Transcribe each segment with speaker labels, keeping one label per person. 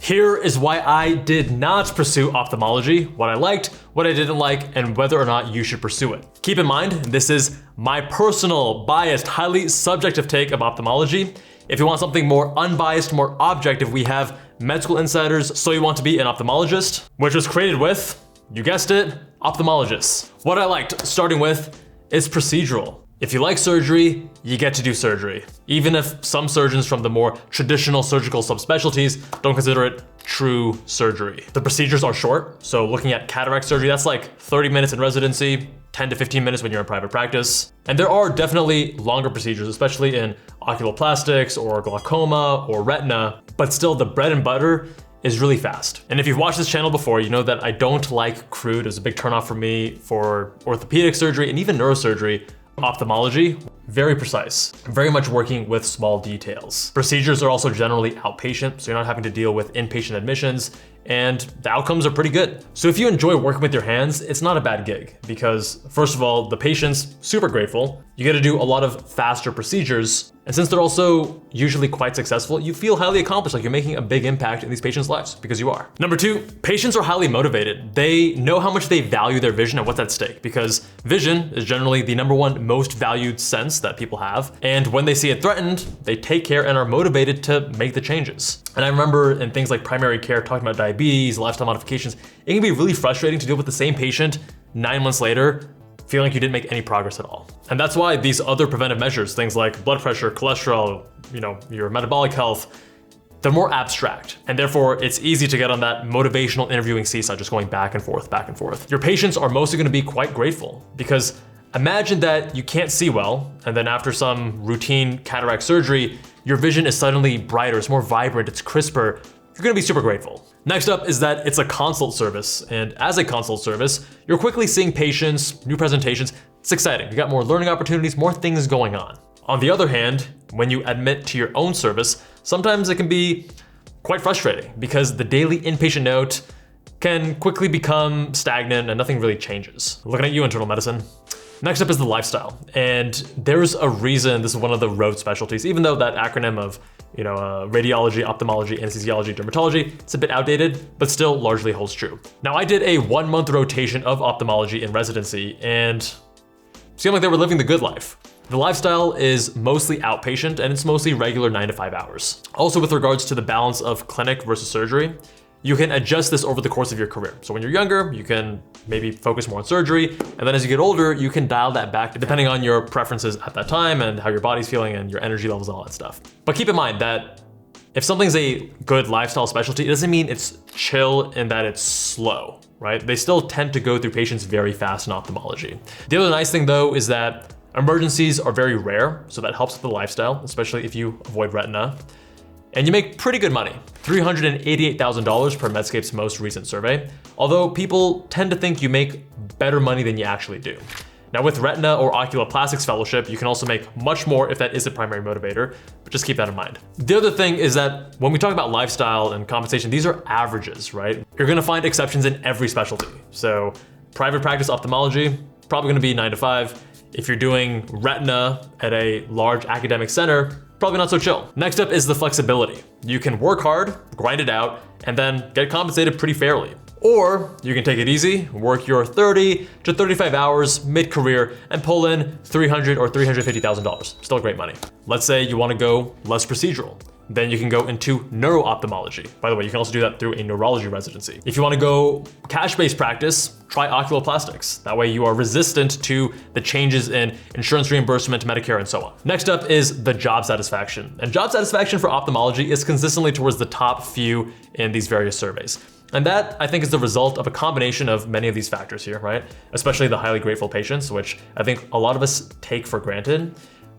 Speaker 1: Here is why I did not pursue ophthalmology, what I liked, what I didn't like, and whether or not you should pursue it. Keep in mind, this is my personal, biased, highly subjective take of ophthalmology. If you want something more unbiased, more objective, we have Med School Insider's So You Want to Be an Ophthalmologist, which was created with, you guessed it, ophthalmologists. What I liked, starting with, is procedural. If you like surgery, you get to do surgery. Even if some surgeons from the more traditional surgical subspecialties don't consider it true surgery. The procedures are short, so looking at cataract surgery, that's like 30 minutes in residency, 10 to 15 minutes when you're in private practice. And there are definitely longer procedures, especially in oculoplastics or glaucoma or retina, but still the bread and butter is really fast. And if you've watched this channel before, you know that I don't like crude. It's a big turnoff for me for orthopedic surgery and even neurosurgery. Ophthalmology, very precise, very much working with small details. Procedures are also generally outpatient, so you're not having to deal with inpatient admissions, and the outcomes are pretty good. So if you enjoy working with your hands, it's not a bad gig because first of all, the patient's super grateful. You get to do a lot of faster procedures. And since they're also usually quite successful, you feel highly accomplished, like you're making a big impact in these patients' lives because you are. Number two, patients are highly motivated. They know how much they value their vision and what's at stake because vision is generally the #1 most valued sense that people have. And when they see it threatened, they take care and are motivated to make the changes. And I remember in things like primary care, talking about diabetes, lifestyle modifications, it can be really frustrating to deal with the same patient 9 months later, feeling like you didn't make any progress at all. And that's why these other preventive measures, things like blood pressure, cholesterol, your metabolic health, they're more abstract. And therefore it's easy to get on that motivational interviewing seesaw, just going back and forth, back and forth. Your patients are mostly gonna be quite grateful because imagine that you can't see well, and then after some routine cataract surgery, your vision is suddenly brighter, it's more vibrant, it's crisper. You're gonna be super grateful. Next up is that it's a consult service. And as a consult service, you're quickly seeing patients, new presentations. It's exciting. You got more learning opportunities, more things going on. On the other hand, when you admit to your own service, sometimes it can be quite frustrating because the daily inpatient note can quickly become stagnant and nothing really changes. Looking at you, internal medicine. Next up is the lifestyle. And there's a reason this is one of the road specialties, even though that acronym of radiology, ophthalmology, anesthesiology, dermatology, it's a bit outdated, but still largely holds true. Now I did a 1-month rotation of ophthalmology in residency and it seemed like they were living the good life. The lifestyle is mostly outpatient and it's mostly regular 9 to 5 hours. Also with regards to the balance of clinic versus surgery, you can adjust this over the course of your career. So when you're younger, you can maybe focus more on surgery. And then as you get older, you can dial that back depending on your preferences at that time and how your body's feeling and your energy levels and all that stuff. But keep in mind that if something's a good lifestyle specialty, it doesn't mean it's chill and that it's slow, right? They still tend to go through patients very fast in ophthalmology. The other nice thing though is that emergencies are very rare. So that helps with the lifestyle, especially if you avoid retina. And you make pretty good money, $388,000 per Medscape's most recent survey, although people tend to think you make better money than you actually do. Now with retina or oculoplastics fellowship, you can also make much more if that is a primary motivator, but just keep that in mind. The other thing is that when we talk about lifestyle and compensation, these are averages, right? You're gonna find exceptions in every specialty. So private practice ophthalmology, probably gonna be 9 to 5. If you're doing retina at a large academic center, probably not so chill. Next up is the flexibility. You can work hard, grind it out, and then get compensated pretty fairly. Or you can take it easy, work your 30 to 35 hours mid-career and pull in $300,000 or $350,000. Still great money. Let's say you wanna go less procedural. Then you can go into neuro-ophthalmology. By the way, you can also do that through a neurology residency. If you wanna go cash-based practice, try oculoplastics. That way you are resistant to the changes in insurance reimbursement, Medicare, and so on. Next up is the job satisfaction. And job satisfaction for ophthalmology is consistently towards the top few in these various surveys. And that, I think, is the result of a combination of many of these factors here, right? Especially the highly grateful patients, which I think a lot of us take for granted.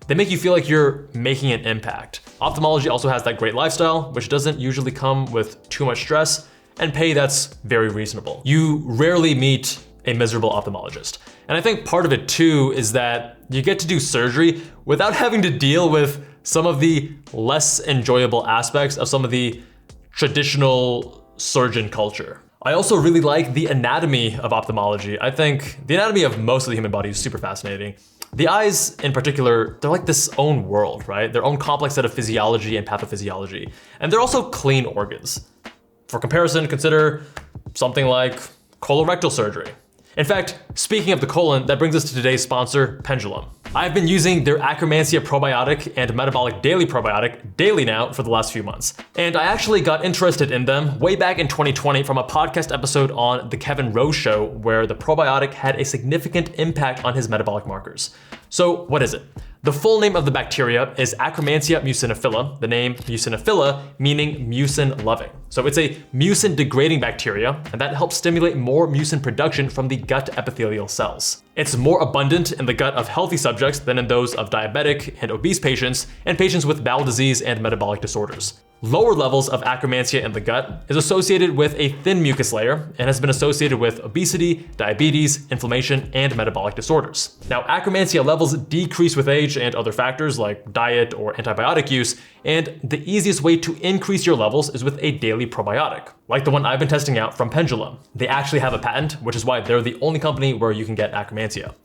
Speaker 1: They make you feel like you're making an impact. Ophthalmology also has that great lifestyle, which doesn't usually come with too much stress, and pay that's very reasonable. You rarely meet a miserable ophthalmologist. And I think part of it too is that you get to do surgery without having to deal with some of the less enjoyable aspects of some of the traditional surgeon culture. I also really like the anatomy of ophthalmology. I think the anatomy of most of the human body is super fascinating. The eyes in particular, they're like this own world, right? Their own complex set of physiology and pathophysiology. And they're also clean organs. For comparison, consider something like colorectal surgery. In fact, speaking of the colon, that brings us to today's sponsor, Pendulum. I've been using their Akkermansia probiotic and metabolic daily probiotic daily now for the last few months. And I actually got interested in them way back in 2020 from a podcast episode on The Kevin Rose Show, where the probiotic had a significant impact on his metabolic markers. So what is it? The full name of the bacteria is Akkermansia muciniphila, the name muciniphila meaning mucin loving. So it's a mucin degrading bacteria, and that helps stimulate more mucin production from the gut epithelial cells. It's more abundant in the gut of healthy subjects than in those of diabetic and obese patients and patients with bowel disease and metabolic disorders. Lower levels of Akkermansia in the gut is associated with a thin mucus layer and has been associated with obesity, diabetes, inflammation, and metabolic disorders. Now, Akkermansia levels decrease with age and other factors like diet or antibiotic use, and the easiest way to increase your levels is with a daily probiotic, like the one I've been testing out from Pendulum. They actually have a patent, which is why they're the only company where you can get Akkermansia.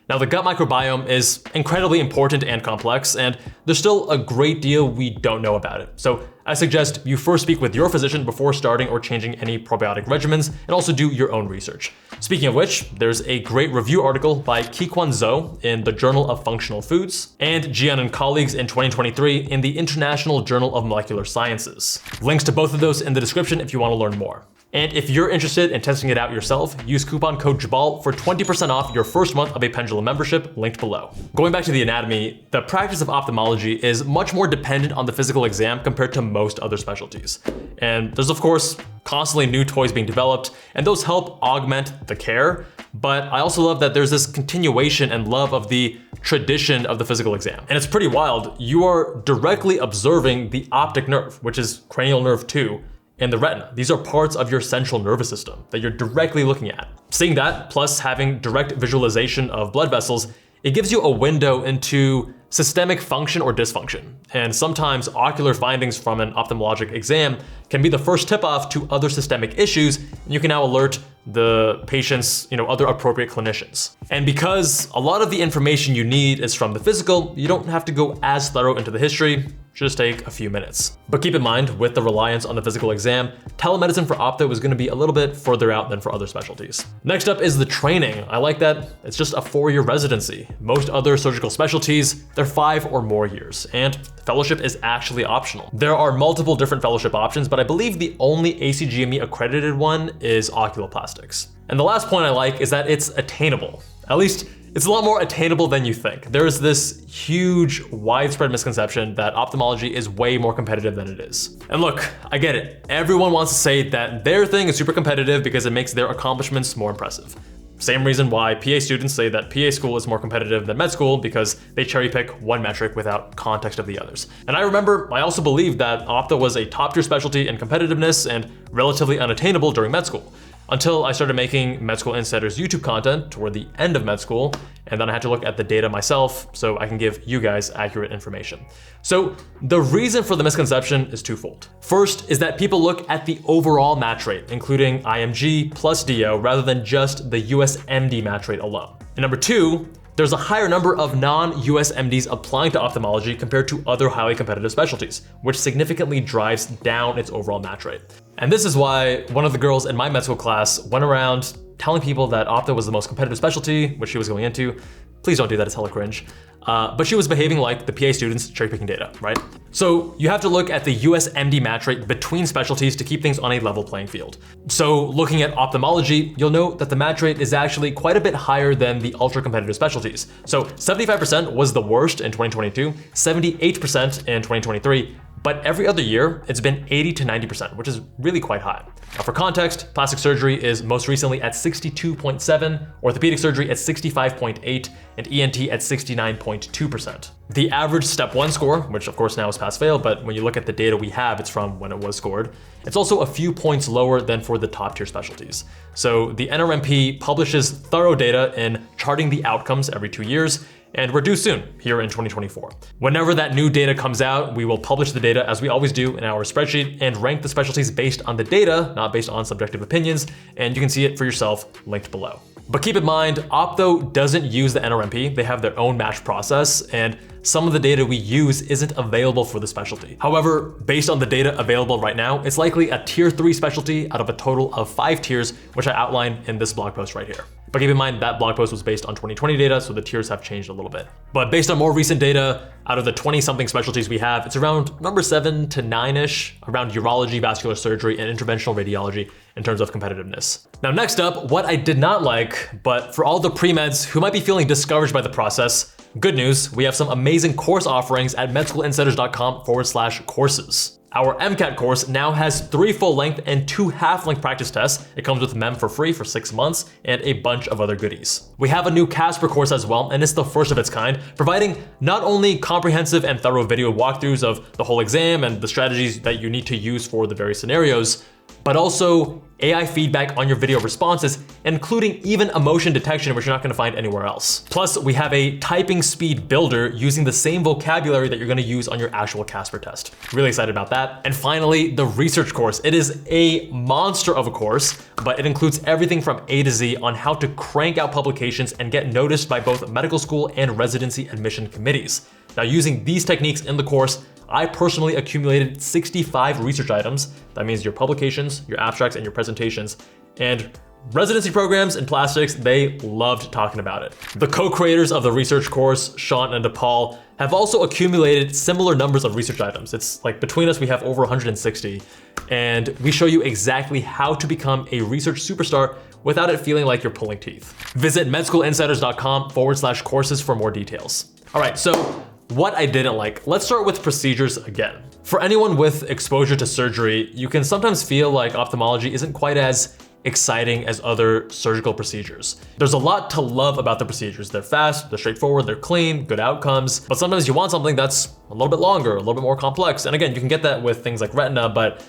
Speaker 1: Now, the gut microbiome is incredibly important and complex, and there's still a great deal we don't know about it. So I suggest you first speak with your physician before starting or changing any probiotic regimens, and also do your own research. Speaking of which, there's a great review article by Kikwan Zhou in the Journal of Functional Foods, and Jian and colleagues in 2023 in the International Journal of Molecular Sciences. Links to both of those in the description if you want to learn more. And if you're interested in testing it out yourself, use coupon code JABAL for 20% off your first month of a Pendulum membership, linked below. Going back to the anatomy, the practice of ophthalmology is much more dependent on the physical exam compared to most other specialties. And there's of course constantly new toys being developed, and those help augment the care. But I also love that there's this continuation and love of the tradition of the physical exam. And it's pretty wild. You are directly observing the optic nerve, which is cranial nerve 2, and the retina. These are parts of your central nervous system that you're directly looking at. Seeing that, plus having direct visualization of blood vessels, it gives you a window into systemic function or dysfunction. And sometimes ocular findings from an ophthalmologic exam can be the first tip-off to other systemic issues, and you can now alert the patient's, other appropriate clinicians. And because a lot of the information you need is from the physical, you don't have to go as thorough into the history. Just take a few minutes. But keep in mind, with the reliance on the physical exam, telemedicine for ophtho is going to be a little bit further out than for other specialties. Next up is the training. I like that it's just a 4-year residency. Most other surgical specialties, they're 5 or more years, and fellowship is actually optional. There are multiple different fellowship options, but I believe the only ACGME accredited one is oculoplastics. And the last point I like is that it's attainable. At least it's a lot more attainable than you think. There is this huge, widespread misconception that ophthalmology is way more competitive than it is. And look, I get it. Everyone wants to say that their thing is super competitive because it makes their accomplishments more impressive. Same reason why PA students say that PA school is more competitive than med school, because they cherry pick one metric without context of the others. And I remember I also believed that ophtho was a top tier specialty in competitiveness and relatively unattainable during med school, until I started making Med School Insiders YouTube content toward the end of med school, and then I had to look at the data myself so I can give you guys accurate information. So the reason for the misconception is twofold. First is that people look at the overall match rate, including IMG plus DO, rather than just the USMD match rate alone. And number two, there's a higher number of non-USMDs applying to ophthalmology compared to other highly competitive specialties, which significantly drives down its overall match rate. And this is why one of the girls in my med school class went around telling people that ophtho was the most competitive specialty, which she was going into. Please don't do that, it's hella cringe. But she was behaving like the PA students cherry picking data, right? So you have to look at the USMD match rate between specialties to keep things on a level playing field. So looking at ophthalmology, you'll note that the match rate is actually quite a bit higher than the ultra competitive specialties. So 75% was the worst in 2022, 78% in 2023, but every other year, it's been 80 to 90%, which is really quite high. Now for context, plastic surgery is most recently at 62.7, orthopedic surgery at 65.8, and ENT at 69.2%. The average step 1 score, which of course now is pass-fail, but when you look at the data we have, it's from when it was scored, it's also a few points lower than for the top tier specialties. So the NRMP publishes thorough data in charting the outcomes every 2 years, and we're due soon, here in 2024. Whenever that new data comes out, we will publish the data as we always do in our spreadsheet and rank the specialties based on the data, not based on subjective opinions, and you can see it for yourself linked below. But keep in mind, Ophtho doesn't use the NRMP, they have their own match process, and some of the data we use isn't available for the specialty. However, based on the data available right now, it's likely a tier 3 specialty out of a total of 5 tiers, which I outlined in this blog post right here. But keep in mind that blog post was based on 2020 data, so the tiers have changed a little bit. But based on more recent data, out of the 20-something specialties we have, it's around number 7 to 9-ish, around urology, vascular surgery, and interventional radiology in terms of competitiveness. Now next up, what I did not like, but for all the pre-meds who might be feeling discouraged by the process, good news, we have some amazing course offerings at medschoolInsiders.com/courses. Our MCAT course now has 3 full-length and 2 half-length practice tests. It comes with MEM for free for 6 months and a bunch of other goodies. We have a new Casper course as well, and it's the first of its kind, providing not only comprehensive and thorough video walkthroughs of the whole exam and the strategies that you need to use for the various scenarios, but also AI feedback on your video responses, including even emotion detection, which you're not gonna find anywhere else. Plus, we have a typing speed builder using the same vocabulary that you're gonna use on your actual Casper test. Really excited about that. And finally, the research course. It is a monster of a course, but it includes everything from A to Z on how to crank out publications and get noticed by both medical school and residency admission committees. Now, using these techniques in the course, I personally accumulated 65 research items. That means your publications, your abstracts, and your presentations. And residency programs in plastics, they loved talking about it. The co-creators of the research course, Sean and DePaul, have also accumulated similar numbers of research items. It's like between us, we have over 160. And we show you exactly how to become a research superstar without it feeling like you're pulling teeth. Visit medschoolinsiders.com/courses for more details. All right, so what I didn't like. Let's start with procedures again. For anyone with exposure to surgery, you can sometimes feel like ophthalmology isn't quite as exciting as other surgical procedures. There's a lot to love about the procedures. They're fast, they're straightforward, they're clean, good outcomes, but sometimes you want something that's a little bit longer, a little bit more complex. And again, you can get that with things like retina, but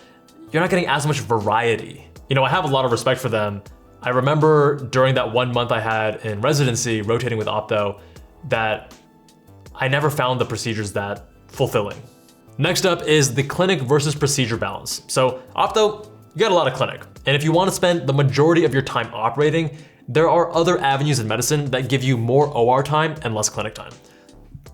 Speaker 1: you're not getting as much variety. You know, I have a lot of respect for them. I remember during that 1 month I had in residency rotating with Ophtho that I never found the procedures that fulfilling. Next up is the clinic versus procedure balance. So Ophtho, you got a lot of clinic. And if you want to spend the majority of your time operating, there are other avenues in medicine that give you more OR time and less clinic time.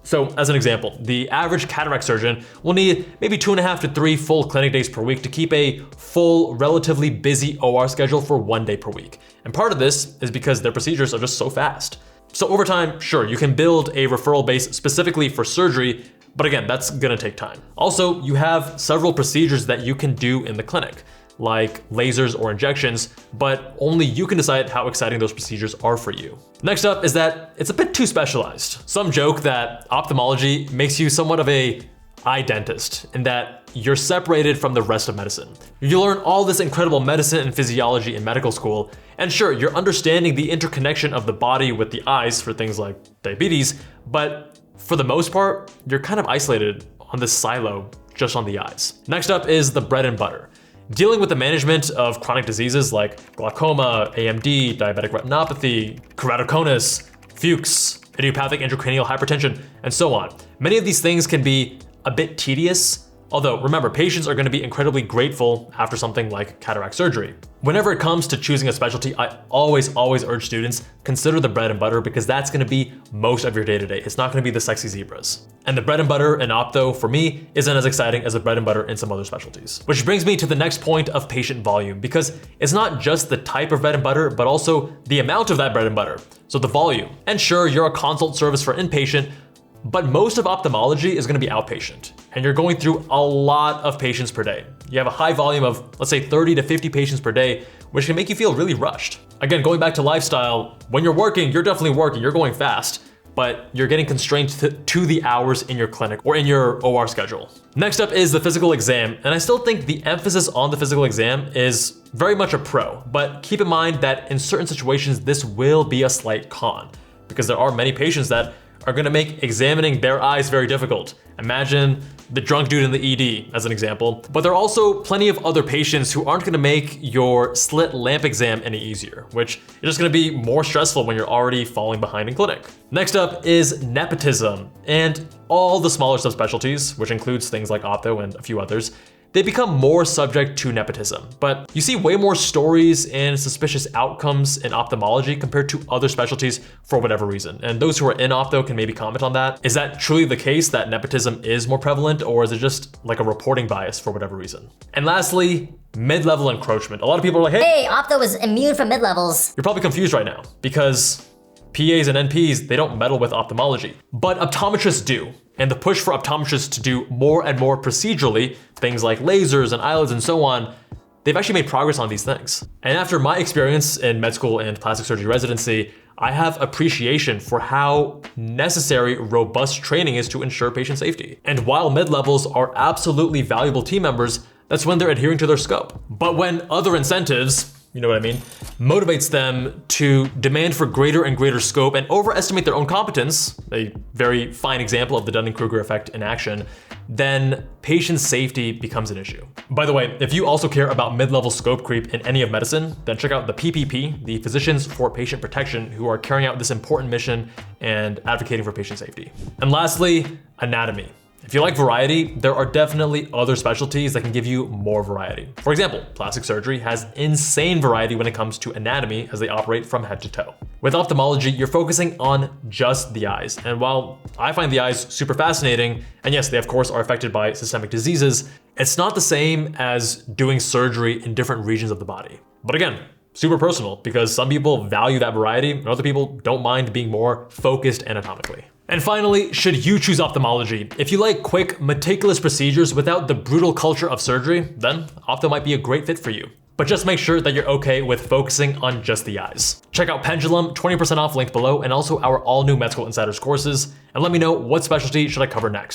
Speaker 1: So as an example, the average cataract surgeon will need maybe 2.5 to 3 full clinic days per week to keep a full, relatively busy OR schedule for 1 day per week. And part of this is because their procedures are just so fast. So over time, sure, you can build a referral base specifically for surgery, but again, that's gonna take time. Also, you have several procedures that you can do in the clinic, like lasers or injections, but only you can decide how exciting those procedures are for you. Next up is that it's a bit too specialized. Some joke that ophthalmology makes you somewhat of a eye dentist, in that you're separated from the rest of medicine. You learn all this incredible medicine and physiology in medical school, and sure, you're understanding the interconnection of the body with the eyes for things like diabetes, but for the most part, you're kind of isolated on this silo just on the eyes. Next up is the bread and butter. Dealing with the management of chronic diseases like glaucoma, AMD, diabetic retinopathy, keratoconus, Fuchs, idiopathic intracranial hypertension, and so on. Many of these things can be a bit tedious, although remember, patients are going to be incredibly grateful after something like cataract surgery. Whenever it comes to choosing a specialty, I always urge students, consider the bread and butter, because that's going to be most of your day-to-day. It's not going to be the sexy zebras. And the bread and butter in Ophtho, for me, isn't as exciting as the bread and butter in some other specialties. Which brings me to the next point of patient volume, because it's not just the type of bread and butter, but also the amount of that bread and butter. So the volume. And sure, you're a consult service for inpatient, but most of ophthalmology is gonna be outpatient, and you're going through a lot of patients per day. You have a high volume of, let's say, 30 to 50 patients per day, which can make you feel really rushed. Again, going back to lifestyle, when you're working, you're definitely working, you're going fast, but you're getting constrained to the hours in your clinic or in your OR schedule. Next up is the physical exam, and I still think the emphasis on the physical exam is very much a pro, but keep in mind that in certain situations, this will be a slight con, because there are many patients that are gonna make examining their eyes very difficult. Imagine the drunk dude in the ED as an example, but there are also plenty of other patients who aren't gonna make your slit lamp exam any easier, which is just gonna be more stressful when you're already falling behind in clinic. Next up is nepotism, and all the smaller subspecialties, which includes things like Ophtho and a few others, they become more subject to nepotism. But you see way more stories and suspicious outcomes in ophthalmology compared to other specialties for whatever reason. And those who are in ophtho can maybe comment on that. Is that truly the case that nepotism is more prevalent, or is it just like a reporting bias for whatever reason? And lastly, mid-level encroachment. A lot of people are like,
Speaker 2: hey, ophtho is immune from mid-levels.
Speaker 1: You're probably confused right now because PAs and NPs, they don't meddle with ophthalmology, but optometrists do. And the push for optometrists to do more and more procedurally, things like lasers and eyelids and so on, they've actually made progress on these things. And after my experience in med school and plastic surgery residency, I have appreciation for how necessary robust training is to ensure patient safety. And while mid-levels are absolutely valuable team members, that's when they're adhering to their scope. But when other incentives, you know what I mean, motivates them to demand for greater and greater scope and overestimate their own competence, a very fine example of the Dunning-Kruger effect in action, then patient safety becomes an issue. By the way, if you also care about mid-level scope creep in any of medicine, then check out the PPP, the Physicians for Patient Protection, who are carrying out this important mission and advocating for patient safety. And lastly, anatomy. If you like variety, there are definitely other specialties that can give you more variety. For example, plastic surgery has insane variety when it comes to anatomy as they operate from head to toe. With ophthalmology, you're focusing on just the eyes. And while I find the eyes super fascinating, and yes, they of course are affected by systemic diseases, it's not the same as doing surgery in different regions of the body. But again, super personal because some people value that variety and other people don't mind being more focused anatomically. And finally, should you choose ophthalmology? If you like quick, meticulous procedures without the brutal culture of surgery, then ophtho might be a great fit for you. But just make sure that you're okay with focusing on just the eyes. Check out Pendulum, 20% off link below, and also our all new Med School Insiders courses, and let me know what specialty should I cover next.